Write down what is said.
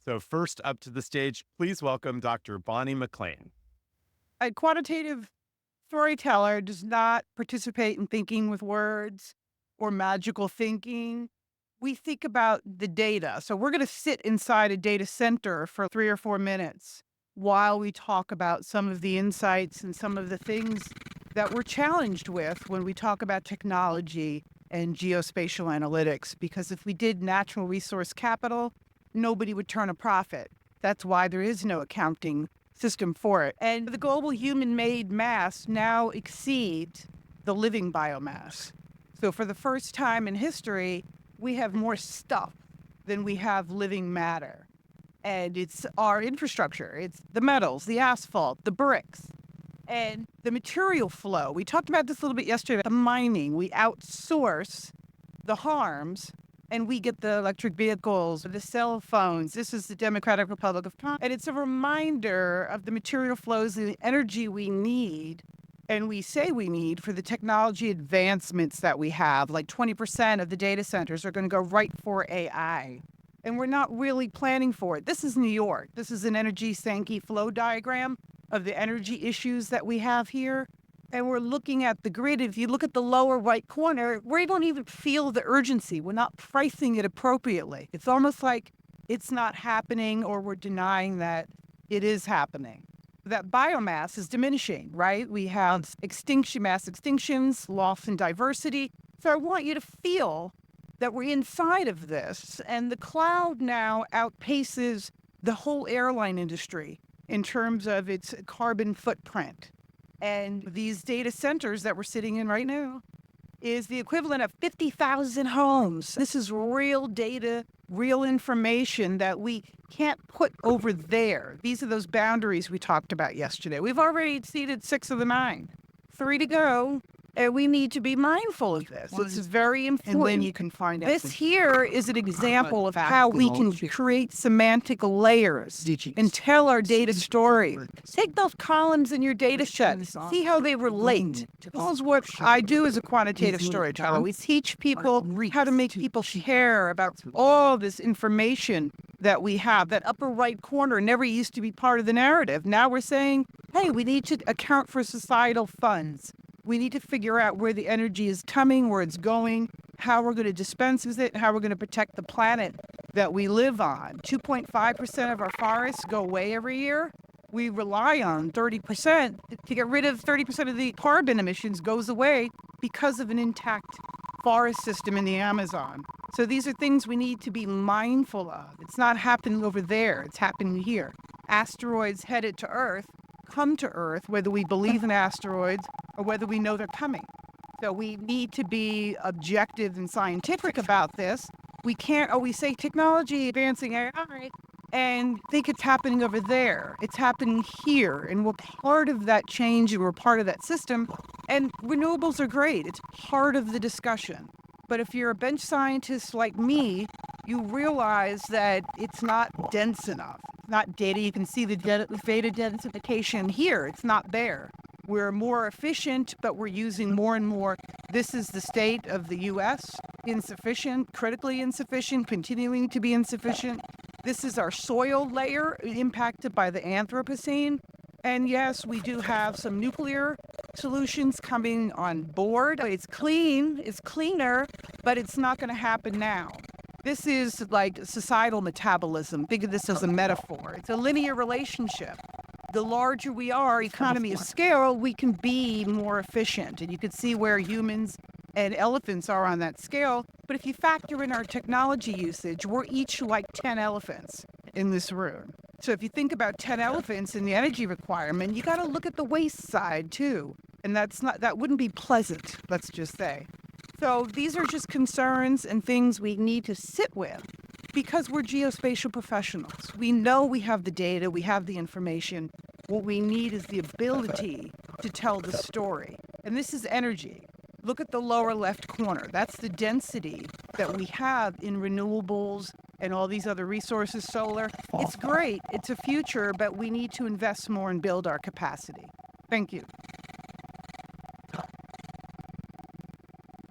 So first up to the stage, please welcome Dr. Bonnie McLean. A quantitative storyteller does not participate in thinking with words or magical thinking. We think about the data. So we're going to sit inside a data center for 3 or 4 minutes while we talk about some of the insights and some of the things that we're challenged with when we talk about technology and geospatial analytics. Because if we did natural resource capital, nobody would turn a profit. That's why there is no accounting system for it. And the global human-made mass now exceeds the living biomass. So for the first time in history, we have more stuff than we have living matter. And it's our infrastructure. It's the metals, the asphalt, the bricks, and the material flow. We talked about this a little bit yesterday. The mining, we outsource the harms and we get the electric vehicles, the cell phones. This is the Democratic Republic of Congo. And it's a reminder of the material flows and the energy we need, and we say we need, for the technology advancements that we have. Like 20% of the data centers are going to go right for AI. And we're not really planning for it. This is New York. This is an energy Sankey flow diagram of the energy issues that we have here. And we're looking at the grid. If you look at the lower right corner, we don't even feel the urgency. We're not pricing it appropriately. It's almost like it's not happening, or we're denying that it is happening. That biomass is diminishing, right? We have mass extinctions, loss in diversity. So I want you to feel that we're inside of this. And the cloud now outpaces the whole airline industry in terms of its carbon footprint. And these data centers that we're sitting in right now is the equivalent of 50,000 homes. This is real data, real information that we can't put over there. These are those boundaries we talked about yesterday. We've already exceeded 6 of the 9. 3 to go. And we need to be mindful of this. This is very important. And then you can find out. This here is an example of how we can create semantic layers and tell our data story. Take those columns in your data set. See how they relate. This is what I do as a quantitative storyteller. We teach people how to make people care about all this information that we have. That upper right corner never used to be part of the narrative. Now we're saying, hey, we need to account for societal funds. We need to figure out where the energy is coming, where it's going, how we're going to dispense with it, how we're going to protect the planet that we live on. 2.5% of our forests go away every year. We rely on 30%. To get rid of 30% of the carbon emissions goes away because of an intact forest system in the Amazon. So these are things we need to be mindful of. It's not happening over there. It's happening here. Asteroids headed to Earth come to Earth, whether we believe in asteroids or whether we know they're coming. So we need to be objective and scientific about this. We can't always say technology advancing AI and think it's happening over there. It's happening here, and we're part of that change, and we're part of that system. And renewables are great. It's part of the discussion. But if you're a bench scientist like me, you realize that it's not dense enough. It's not data. You can see the data densification here. It's not there. We're more efficient, but we're using more and more. This is the state of the U.S. Insufficient, critically insufficient, continuing to be insufficient. This is our soil layer impacted by the Anthropocene. And yes, we do have some nuclear solutions coming on board. It's clean, it's cleaner, but it's not going to happen now. This is like societal metabolism. Think of this as a metaphor. It's a linear relationship. The larger we are, economy of scale, we can be more efficient. And you can see where humans and elephants are on that scale. But if you factor in our technology usage, we're each like 10 elephants in this room. So if you think about 10 elephants and the energy requirement, you got to look at the waste side too. And that wouldn't be pleasant, let's just say. So these are just concerns and things we need to sit with because we're geospatial professionals. We know we have the data, we have the information. What we need is the ability to tell the story. And this is energy. Look at the lower left corner. That's the density that we have in renewables and all these other resources, solar. It's great. It's a future, but we need to invest more and build our capacity. Thank you.